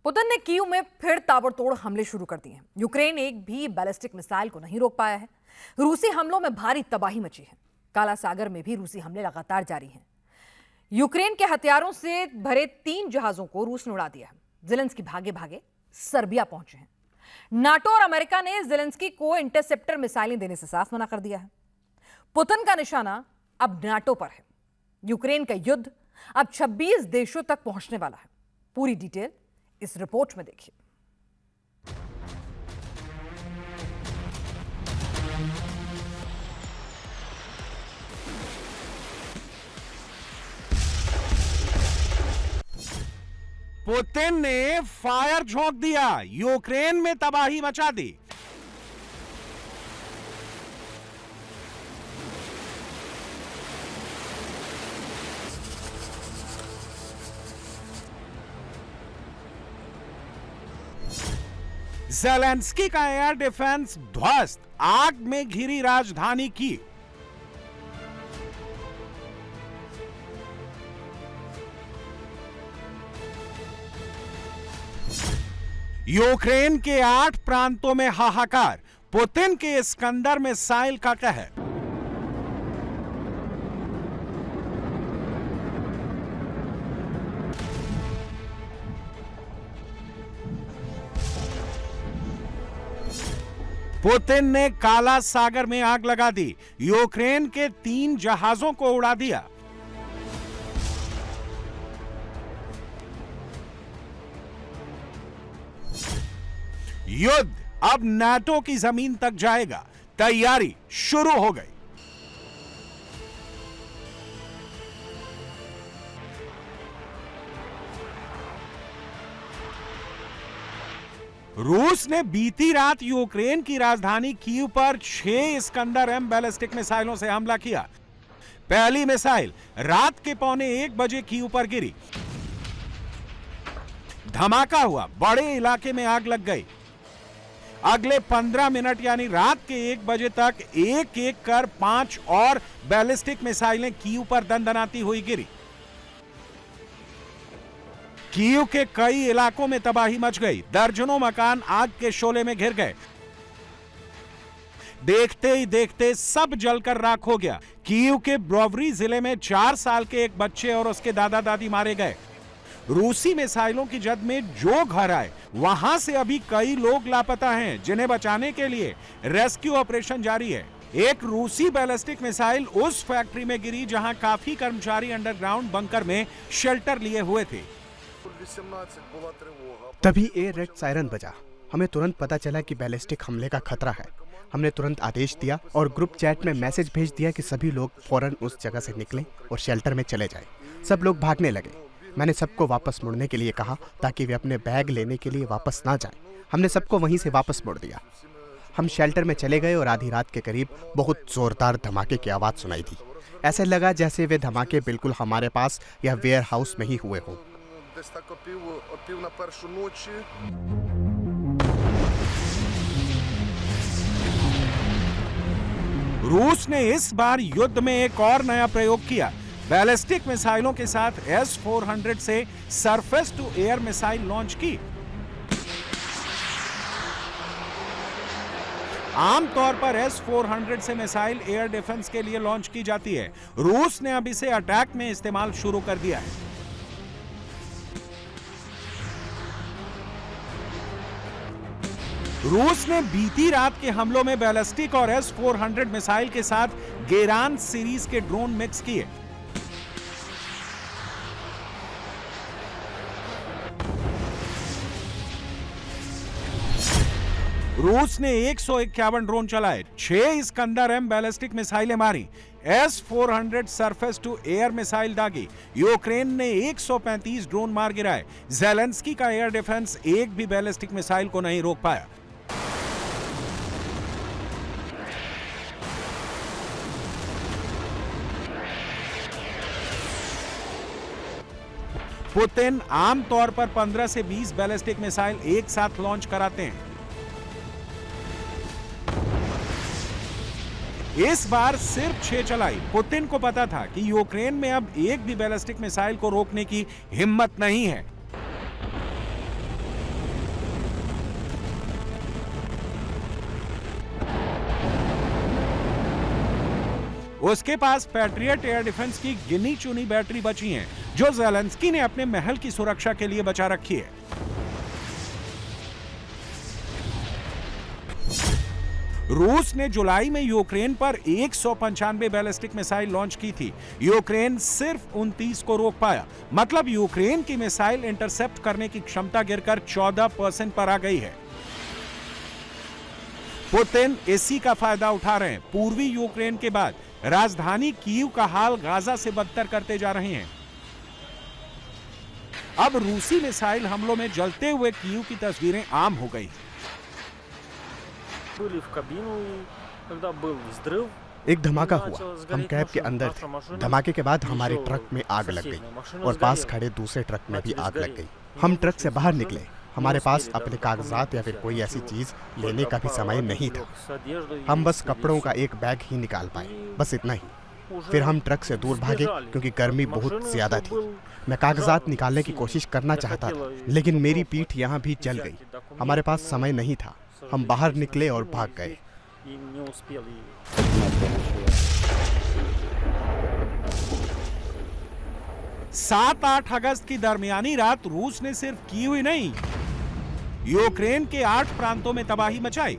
Putin ने Kyiv में फिर ताबड़तोड़ हमले शुरू कर दिए हैं। यूक्रेन एक भी बैलिस्टिक मिसाइल को नहीं रोक पाया है। रूसी हमलों में भारी तबाही मची है। काला सागर में भी रूसी हमले लगातार जारी हैं। यूक्रेन के हथियारों से भरे 3 जहाजों को रूस ने उड़ा दिया है। जेलेंस्की भागे भागे सर्बिया पहुंचे हैं। नाटो और अमेरिका ने जेलेंस्की को इंटरसेप्टर मिसाइलें देने से साफ मना कर दिया है। पुतिन का निशाना अब नाटो पर है। यूक्रेन का युद्ध अब 26 देशों तक पहुंचने वाला है। पूरी डिटेल इस रिपोर्ट में देखिए। पुतिन ने फायर झोंक दिया, यूक्रेन में तबाही मचा दी। ज़ेलेंस्की का एयर डिफेंस ध्वस्त, आग में घिरी राजधानी की। यूक्रेन के 8 प्रांतों में हाहाकार, पुतिन के इस्कंदर मिसाइल का कहर। पुतिन ने काला सागर में आग लगा दी, यूक्रेन के 3 जहाजों को उड़ा दिया। युद्ध अब नाटो की जमीन तक जाएगा, तैयारी शुरू हो गई। रूस ने बीती रात यूक्रेन की राजधानी कीव पर 6 इस्कंदर एम बैलिस्टिक मिसाइलों से हमला किया। पहली मिसाइल रात के 1:15 बजे कीव पर गिरी। धमाका हुआ, बड़े इलाके में आग लग गई। अगले 15 मिनट यानी रात के 1 बजे तक एक एक कर 5 और बैलिस्टिक मिसाइलें कीव पर दंदनाती हुई गिरी। कीव के कई इलाकों में तबाही मच गई, दर्जनों मकान आग के शोले में घिर गए। देखते ही देखते सब जलकर राख हो गया। कीव के ब्रोवरी जिले में 4 साल के एक बच्चे और उसके दादा दादी मारे गए। रूसी मिसाइलों की जद में जो घर आए वहां से अभी कई लोग लापता हैं, जिन्हें बचाने के लिए रेस्क्यू ऑपरेशन जारी है। एक रूसी बैलिस्टिक मिसाइल उस फैक्ट्री में गिरी जहां काफी कर्मचारी अंडरग्राउंड बंकर में शेल्टर लिए हुए थे। तभी एयर रेड सायरन बजा। हमें तुरंत पता चला कि बैलिस्टिक हमले का खतरा है। हमने तुरंत आदेश दिया और ग्रुप चैट में मैसेज भेज दिया कि सभी लोग फौरन उस जगह से निकलें और शेल्टर में चले जाएं। सब लोग भागने लगे। मैंने सबको वापस मुड़ने के लिए कहा ताकि वे अपने बैग लेने के लिए वापस ना जाएं। हमने सबको वहीं से वापस मोड़ दिया। हम शेल्टर में चले गए और आधी रात के करीब बहुत जोरदार धमाके की आवाज़ सुनाई दी। ऐसे लगा जैसे वे धमाके बिल्कुल हमारे पास या वेयर हाउस में ही हुए हों। रूस ने इस बार युद्ध में एक और नया प्रयोग किया। बैलिस्टिक मिसाइलों के साथ S-400 से surface to air missile launch की। आमतौर पर S-400 से मिसाइल एयर डिफेंस के लिए लॉन्च की जाती है। रूस ने अब इसे अटैक में इस्तेमाल शुरू कर दिया है। रूस ने बीती रात के हमलों में बैलिस्टिक और S-400 मिसाइल के साथ गेरान सीरीज के ड्रोन मिक्स किए। रूस ने 151 ड्रोन चलाए, 6 इस्कंदर एम बैलिस्टिक मिसाइलें मारी, S-400 surface to air missile दागी। यूक्रेन ने 135 ड्रोन मार गिराए। ज़ेलेंस्की का एयर डिफेंस एक भी बैलिस्टिक मिसाइल को नहीं रोक पाया। पुतिन आमतौर पर 15 से 20 बैलिस्टिक मिसाइल एक साथ लॉन्च कराते हैं। इस बार सिर्फ 6 चलाई। पुतिन को पता था कि यूक्रेन में अब एक भी बैलिस्टिक मिसाइल को रोकने की हिम्मत नहीं है। उसके पास पैट्रियट एयर डिफेंस की गिनी चुनी बैटरी बची हैं, जो ज़ेलेंस्की ने अपने महल की सुरक्षा के लिए बचा रखी है। रूस ने जुलाई में यूक्रेन पर 195 बैलिस्टिक मिसाइल लॉन्च की थी। यूक्रेन सिर्फ 29 को रोक पाया। मतलब यूक्रेन की मिसाइल इंटरसेप्ट करने की क्षमता गिरकर 14% पर आ गई है। पुतिन इसी का फायदा उठा रहे हैं। पूर्वी यूक्रेन के बाद राजधानी कीव का हाल गाजा से बदतर करते जा रहे हैं। अब रूसी मिसाइल हमलों में जलते हुए कीव की तस्वीरें आम हो गई। एक धमाका हुआ, हम कैब के अंदर थे। धमाके के बाद हमारे ट्रक में आग लग गई और पास खड़े दूसरे ट्रक में भी आग लग गई। हम ट्रक से बाहर निकले। हमारे पास अपने कागजात या फिर कोई ऐसी चीज लेने का भी समय नहीं था। हम बस कपड़ों का एक बैग ही निकाल पाए, बस इतना ही। फिर हम ट्रक से दूर भागे क्योंकि गर्मी बहुत ज्यादा थी। मैं कागजात निकालने की कोशिश करना चाहता था, लेकिन मेरी पीठ यहाँ भी जल गई। हमारे पास समय नहीं था। हम बाहर निकले और भाग गए। 7-8 अगस्त की दरमियानी रात रूस ने सिर्फ कीव ही नहीं, यूक्रेन के 8 प्रांतों में तबाही मचाई।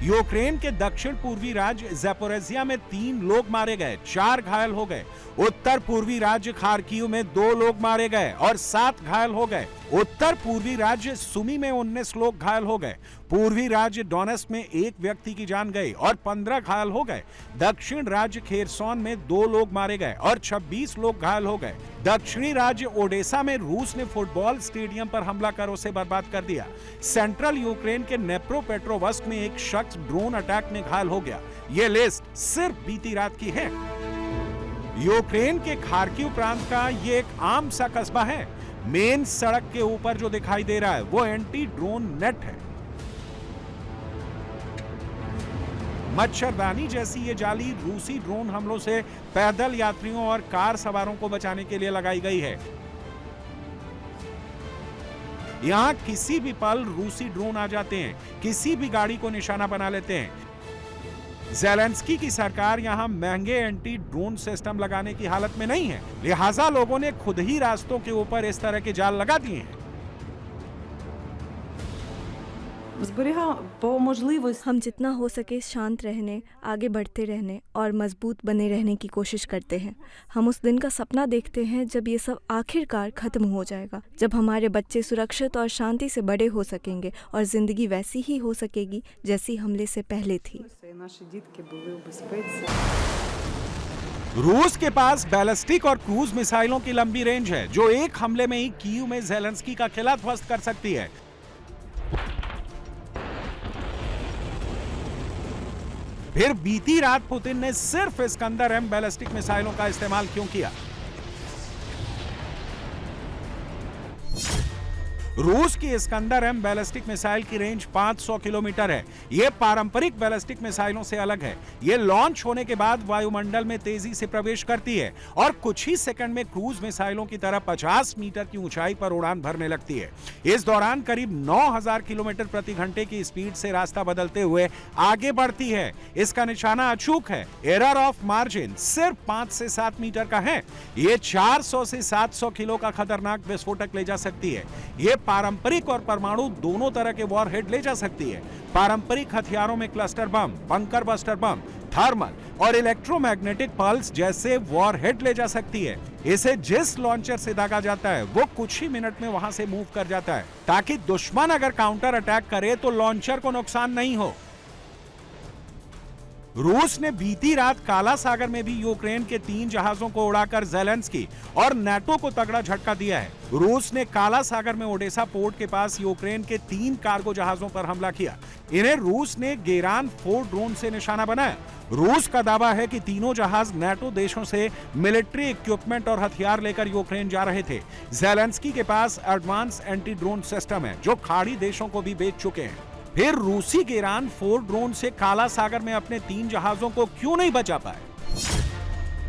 यूक्रेन के दक्षिण पूर्वी राज्य ज़ैपोरिज़िया में 3 लोग मारे गए, 4 घायल हो गए। उत्तर पूर्वी राज्य खार्किव में 2 लोग मारे गए और 7 घायल हो गए। उत्तर पूर्वी राज्य सुमी में 19 लोग घायल हो गए। पूर्वी राज्य डोनेस्क में 1 व्यक्ति की जान गई और 15 घायल हो गए। दक्षिण राज्य खेरसोन में 2 लोग मारे गए और 26 लोग घायल हो गए। दक्षिणी राज्य ओडेसा में रूस ने फुटबॉल स्टेडियम पर हमला कर उसे बर्बाद कर दिया। सेंट्रल यूक्रेन के नेप्रोपेट्रोवस्क में एक शख्स ड्रोन अटैक में घायल हो गया। ये लिस्ट सिर्फ बीती रात की है। यूक्रेन के खार्किव प्रांत का ये एक आम सा कस्बा है। मेन सड़क के ऊपर जो दिखाई दे रहा है वो एंटी ड्रोन नेट है। मच्छरदानी जैसी ये जाली रूसी ड्रोन हमलों से पैदल यात्रियों और कार सवारों को बचाने के लिए लगाई गई है। यहां किसी भी पल रूसी ड्रोन आ जाते हैं, किसी भी गाड़ी को निशाना बना लेते हैं। ज़ेलेंस्की की सरकार यहां महंगे एंटी ड्रोन सिस्टम लगाने की हालत में नहीं है, लिहाजा लोगों ने खुद ही रास्तों के ऊपर इस तरह के जाल लगा दिए हैं। हम जितना हो सके शांत रहने, आगे बढ़ते रहने और मजबूत बने रहने की कोशिश करते हैं। हम उस दिन का सपना देखते हैं जब ये सब आखिरकार खत्म हो जाएगा, जब हमारे बच्चे सुरक्षित और शांति से बड़े हो सकेंगे और जिंदगी वैसी ही हो सकेगी जैसी हमले से पहले थी। रूस के पास बैलिस्टिक और क्रूज मिसाइलों की लंबी रेंज है, जो एक हमले में ही कीव में ज़ेलेंस्की का किला ध्वस्त कर सकती है। फिर बीती रात पुतिन ने सिर्फ इस्कंदर-M बैलिस्टिक मिसाइलों का इस्तेमाल क्यों किया? रूस की इस्कंदर-M बैलिस्टिक मिसाइल की रेंज 500 किलोमीटर है। यह पारंपरिक बैलिस्टिक मिसाइलों से अलग है। यह लॉन्च होने के बाद वायुमंडल में तेजी से प्रवेश करती है और कुछ ही सेकंड में क्रूज मिसाइलों की तरह 50 मीटर की ऊंचाई पर उड़ान भरने लगती है। इस दौरान करीब 9000 किलोमीटर प्रति घंटे की स्पीड से रास्ता बदलते हुए आगे बढ़ती है। इसका निशाना अचूक है। एरर ऑफ मार्जिन सिर्फ 5 से 7 मीटर का है। ये 400 से 700 किलो का खतरनाक विस्फोटक ले जा सकती है। ये पारंपरिक और परमाणु दोनों तरह के वॉरहेड ले जा सकती है। पारंपरिक हथियारों में cluster bomb, bunker buster bomb, thermal और इलेक्ट्रोमैग्नेटिक पल्स जैसे वॉरहेड ले जा सकती है। इसे जिस लॉन्चर से दागा जाता है वो कुछ ही मिनट में वहां से मूव कर जाता है, ताकि दुश्मन अगर काउंटर अटैक करे तो लॉन्चर को नुकसान नहीं हो। रूस ने बीती रात काला सागर में भी यूक्रेन के 3 जहाजों को उड़ाकर ज़ेलेंस्की और नाटो को तगड़ा झटका दिया है। रूस ने काला सागर में ओडेसा पोर्ट के पास यूक्रेन के 3 कार्गो जहाजों पर हमला किया। इन्हें रूस ने गेरान 4 ड्रोन से निशाना बनाया। रूस का दावा है कि तीनों जहाज नाटो देशों से मिलिट्री इक्विपमेंट और हथियार लेकर यूक्रेन जा रहे थे। ज़ेलेंस्की के पास एडवांस एंटी ड्रोन सिस्टम है, जो खाड़ी देशों को भी बेच चुके हैं। फिर रूसी गेरान 4 ड्रोन से काला सागर में अपने 3 जहाजों को क्यों नहीं बचा पाए?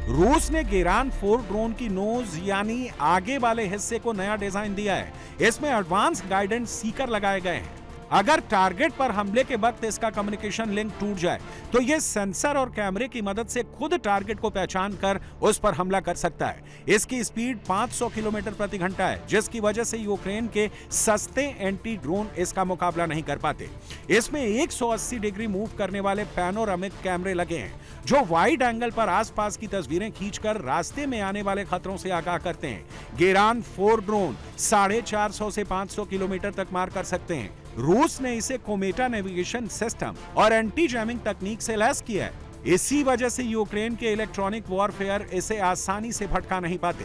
रूस ने गेरान 4 ड्रोन की नोज यानी आगे वाले हिस्से को नया डिजाइन दिया है। इसमें एडवांस गाइडेंस सीकर लगाए गए हैं। अगर टारगेट पर हमले के वक्त इसका कम्युनिकेशन लिंक टूट जाए तो यह सेंसर और कैमरे की मदद से खुद टारगेट को पहचान कर उस पर हमला कर सकता है। इसकी स्पीड 500 किलोमीटर प्रति घंटा है, जिसकी वजह से यूक्रेन के सस्ते एंटी ड्रोन इसका मुकाबला नहीं कर पाते। इसमें 180 डिग्री मूव करने वाले पैनोरामिक कैमरे लगे हैं, जो वाइड एंगल पर आसपास की तस्वीरें खींचकर रास्ते में आने वाले खतरों से आगाह करते हैं। गेरान 4 ड्रोन 450 से 500 किलोमीटर तक मार कर सकते हैं। रूस ने इसे कोमेटा नेविगेशन सिस्टम और एंटी जैमिंग तकनीक से लैस किया है। इसी वजह से यूक्रेन के इलेक्ट्रॉनिक वॉरफेयर इसे आसानी से भटका नहीं पाते।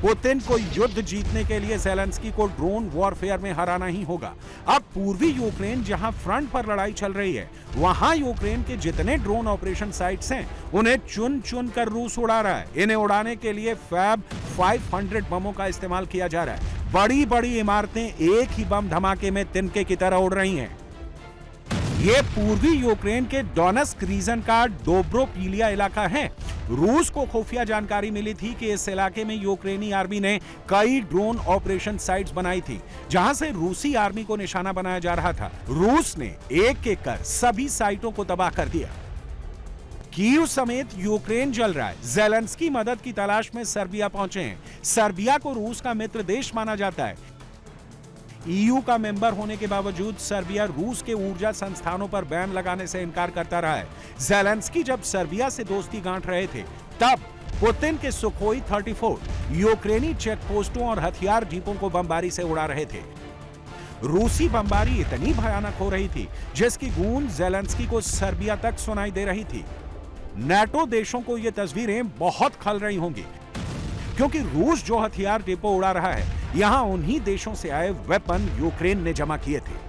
पुतिन को युद्ध जीतने के लिए ज़ेलेंस्की को ड्रोन वॉरफेयर में हराना ही होगा। अब पूर्वी यूक्रेन जहां फ्रंट पर लड़ाई चल रही है, वहां यूक्रेन के जितने ड्रोन ऑपरेशन साइट्स हैं, उन्हें चुन चुन कर रूस उड़ा रहा है। इन्हें उड़ाने के लिए फैब 500 बमों का इस्तेमाल किया जा रहा है। बड़ी बड़ी इमारतें एक ही बम धमाके में तिनके की तरह उड़ रही हैं। ये पूर्वी यूक्रेन के डोनेस्क रीजन का डोब्रोपीलिया इलाका है। रूस को खुफिया जानकारी मिली थी कि इस इलाके में यूक्रेनी आर्मी ने कई ड्रोन ऑपरेशन साइट्स बनाई थी, जहां से रूसी आर्मी को निशाना बनाया जा रहा था। रूस ने एक एक कर सभी साइटों को तबाह कर दिया। कीव समेत यूक्रेन जल रहा है। ज़ेलेंस्की मदद की तलाश में सर्बिया पहुंचे हैं। सर्बिया को रूस का मित्र देश माना जाता है। ईयू का मेंबर होने के बावजूद सर्बिया रूस के ऊर्जा संस्थानों पर बैन लगाने से इनकार करता रहा है। ज़ेलेंस्की जब सर्बिया से दोस्ती गांठ रहे थे, तब पुतिन के सुखोई 34 यूक्रेनी चेकपोस्टों और हथियार जीपों को बमबारी से उड़ा रहे थे। रूसी बमबारी इतनी भयानक हो रही थी, जिसकी गूंज ज़ेलेंस्की को सर्बिया तक सुनाई दे रही थी। नाटो देशों को ये तस्वीरें बहुत खल रही होंगी, क्योंकि रूस जो हथियार डिपो उड़ा रहा है, यहां उन्हीं देशों से आए वेपन यूक्रेन ने जमा किए थे।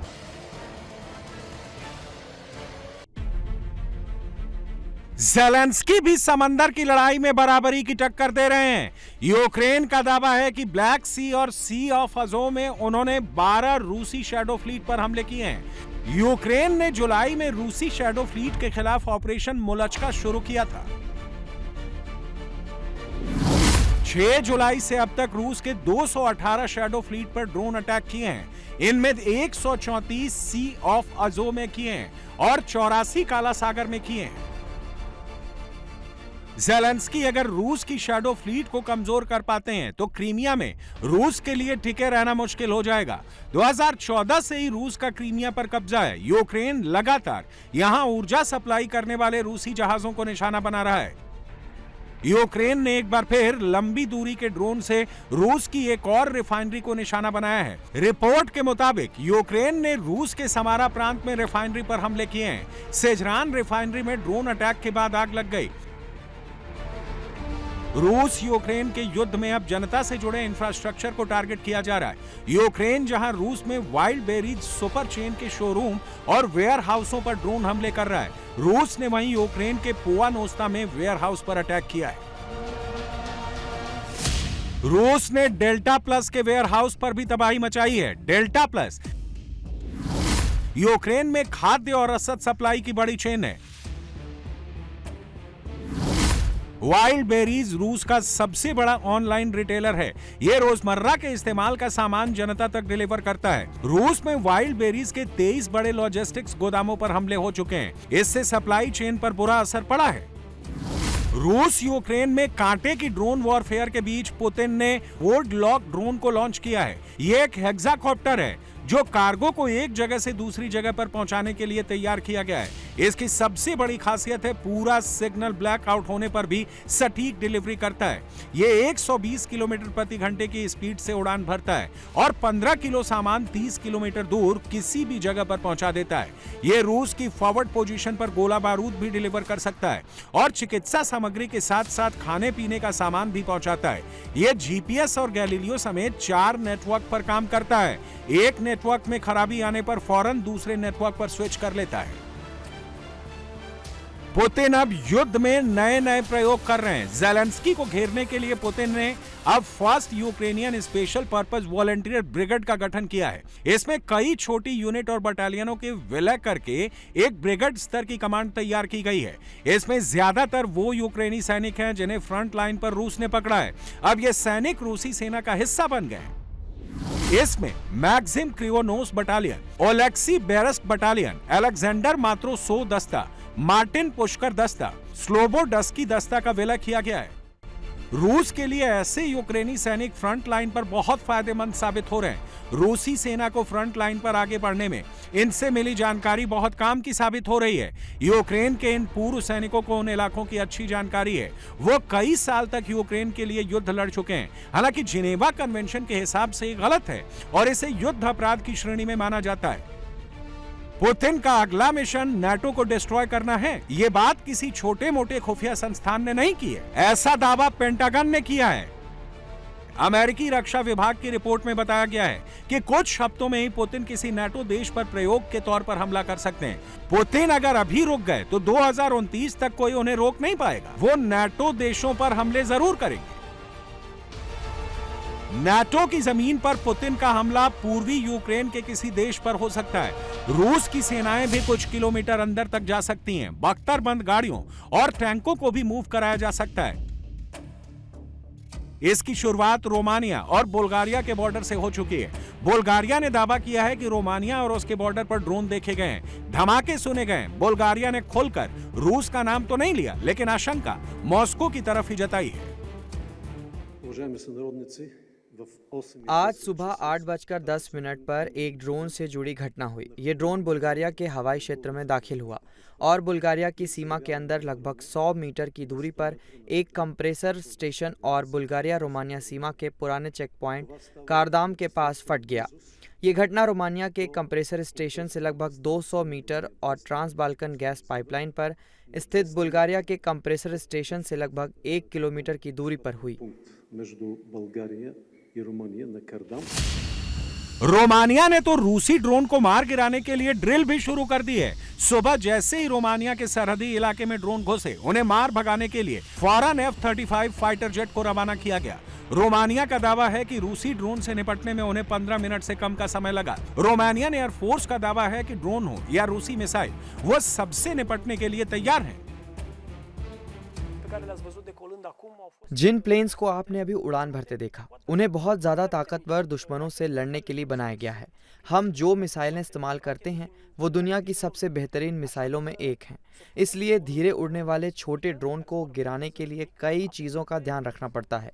ज़ेलेंस्की भी समंदर की लड़ाई में बराबरी की टक्कर दे रहे हैं। यूक्रेन का दावा है कि ब्लैक सी और सी ऑफ अज़ोव में उन्होंने 12 रूसी शैडो फ्लीट पर हमले किए हैं। यूक्रेन ने जुलाई में रूसी शैडो फ्लीट के खिलाफ ऑपरेशन मोलचका शुरू किया था। 6 जुलाई से अब तक रूस के 218 शैडो फ्लीट पर ड्रोन अटैक किए हैं। इनमें 134 सी ऑफ अज़ोव में किए हैं और 84 काला सागर में किए हैं। ज़ेलेंस्की अगर रूस की शैडो फ्लीट को कमजोर कर पाते हैं तो क्रीमिया में रूस के लिए टिके रहना मुश्किल हो जाएगा। 2014 से ही रूस का क्रीमिया पर कब्जा है। यूक्रेन लगातार यहां ऊर्जा सप्लाई करने वाले रूसी जहाजों को निशाना बना रहा है। यूक्रेन ने एक बार फिर लंबी दूरी के ड्रोन से रूस की एक और रिफाइनरी को निशाना बनाया है। रिपोर्ट के मुताबिक यूक्रेन ने रूस के समारा प्रांत में रिफाइनरी पर हमले किए हैं। सेजरान रिफाइनरी में ड्रोन अटैक के बाद आग लग गई। रूस यूक्रेन के युद्ध में अब जनता से जुड़े इंफ्रास्ट्रक्चर को टारगेट किया जा रहा है। यूक्रेन जहां रूस में वाइल्ड बेरीज सुपर चेन के शोरूम और वेयर हाउसों पर ड्रोन हमले कर रहा है, रूस ने वहीं यूक्रेन के पोवानोस्ता में वेयर हाउस पर अटैक किया है। रूस ने डेल्टा प्लस के वेयर हाउस पर भी तबाही मचाई है। डेल्टा प्लस यूक्रेन में खाद्य और रसद सप्लाई की बड़ी चेन है। वाइल्ड बेरीज रूस का सबसे बड़ा ऑनलाइन रिटेलर है। यह रोजमर्रा के इस्तेमाल का सामान जनता तक डिलीवर करता है। रूस में वाइल्ड बेरीज के 23 बड़े लॉजिस्टिक्स गोदामों पर हमले हो चुके हैं। इससे सप्लाई चेन पर बुरा असर पड़ा है। रूस यूक्रेन में कांटे की ड्रोन वॉरफेयर के बीच पुतिन ने वोल्ड लॉक ड्रोन को लॉन्च किया है। यह एक हेक्साकॉप्टर है जो कार्गो को एक जगह से दूसरी जगह पर पहुंचाने के लिए तैयार किया गया है। इसकी सबसे बड़ी खासियत है पूरा सिग्नल ब्लैकआउट होने पर भी सटीक डिलीवरी करता है। यह 120 किलोमीटर प्रति घंटे की स्पीड से उड़ान भरता है और 15 किलो सामान 30 किलोमीटर दूर किसी भी जगह पर पहुंचा देता है। यह रूस की फॉरवर्ड पोजीशन पर गोला बारूद भी डिलीवर कर सकता है और चिकित्सा सामग्री के साथ साथ खाने पीने का सामान भी पहुंचाता है। यह जीपीएस और गैलीलियो समेत 4 नेटवर्क पर काम करता है। एक नेटवर्क में खराबी आने पर फौरन दूसरे नेटवर्क पर स्विच कर लेता है। पुतिन अब युद्ध में नए नए प्रयोग कर रहे हैं। ज़ेलेंस्की को घेरने के लिए पुतिन ने अब first Ukrainian special purpose volunteer brigade का गठन किया है। इसमें कई छोटी यूनिट और बटालियनों के विलय करके एक ब्रिगेड स्तर की कमांड तैयार की गई है। इसमें ज्यादातर वो यूक्रेनी सैनिक हैं जिन्हें फ्रंट लाइन पर रूस ने पकड़ा है। अब ये सैनिक रूसी सेना का हिस्सा बन गए हैं। इसमें Maxim Kryvonos battalion, Oleksiy Berest battalion, Alexander Matrosov दस्ता, मार्टिन पुष्कर दस्ता, स्लोबोडस्की दस्ता का विलय किया गया है। रूस के लिए ऐसे यूक्रेनी सैनिक फ्रंट लाइन पर बहुत फायदेमंद साबित हो रहे हैं। रूसी सेना को फ्रंट लाइन पर आगे बढ़ने में इनसे मिली जानकारी बहुत काम की साबित हो रही है। यूक्रेन के इन पूर्व सैनिकों को उन इलाकों की अच्छी जानकारी है। वो कई साल तक यूक्रेन के लिए युद्ध लड़ चुके हैं। हालांकि जिनेवा कन्वेंशन के हिसाब से ये गलत है और इसे युद्ध अपराध की श्रेणी में माना जाता है। पुतिन का अगला मिशन नाटो को डिस्ट्रॉय करना है। ये बात किसी छोटे मोटे खुफिया संस्थान ने नहीं की है, ऐसा दावा पेंटागन ने किया है। अमेरिकी रक्षा विभाग की रिपोर्ट में बताया गया है कि कुछ हफ्तों में ही पुतिन किसी नाटो देश पर प्रयोग के तौर पर हमला कर सकते हैं। पुतिन अगर अभी रुक गए तो 2029 तक कोई उन्हें रोक नहीं पाएगा। वो नाटो देशों पर हमले जरूर करेंगे। नाटो की जमीन पर पुतिन का हमला पूर्वी यूक्रेन के किसी देश पर हो सकता है। रूस की सेनाएं भी कुछ किलोमीटर अंदर तक जा सकती हैं। बख्तरबंद गाड़ियों और टैंकों को भी मूव कराया जा सकता है। इसकी शुरुआत रोमानिया और बुल्गारिया के बॉर्डर से हो चुकी है। बुल्गारिया ने दावा किया है कि रोमानिया और उसके बॉर्डर पर ड्रोन देखे गए हैं, धमाके सुने गए। बुल्गारिया ने खुलकर रूस का नाम तो नहीं लिया, लेकिन आशंका मॉस्को की तरफ ही जताई है। आज सुबह 8:10 पर एक ड्रोन से जुड़ी घटना हुई। ये ड्रोन बुल्गारिया के हवाई क्षेत्र में दाखिल हुआ और बुल्गारिया की सीमा के अंदर लगभग 100 मीटर की दूरी पर एक कंप्रेसर स्टेशन और बुल्गारिया रोमानिया सीमा के पुराने चेक पॉइंट कारदाम के पास फट गया। ये घटना रोमानिया के कंप्रेसर स्टेशन से लगभग 200 मीटर और ट्रांस बाल्कन गैस पाइपलाइन पर स्थित बुल्गारिया के कंप्रेसर स्टेशन से लगभग 1 किलोमीटर की दूरी पर हुई। रोमानिया ने तो रूसी ड्रोन को मार गिराने के लिए ड्रिल भी शुरू कर दी है। सुबह जैसे ही रोमानिया के सरहदी इलाके में ड्रोन घुसे, उन्हें मार भगाने के लिए फौरन F-35 फाइटर जेट को रवाना किया गया। रोमानिया का दावा है कि रूसी ड्रोन से निपटने में उन्हें 15 मिनट से कम का समय लगा। रोमानियन एयरफोर्स का दावा है कि ड्रोन हो या रूसी मिसाइल, वो सबसे निपटने के लिए तैयार है। जिन प्लेन्स को आपने अभी उड़ान भरते देखा, उन्हें बहुत ज्यादा ताकतवर दुश्मनों से लड़ने के लिए बनाया गया है। हम जो मिसाइलें इस्तेमाल करते हैं वो दुनिया की सबसे बेहतरीन मिसाइलों में एक हैं। इसलिए धीरे उड़ने वाले छोटे ड्रोन को गिराने के लिए कई चीजों का ध्यान रखना पड़ता है।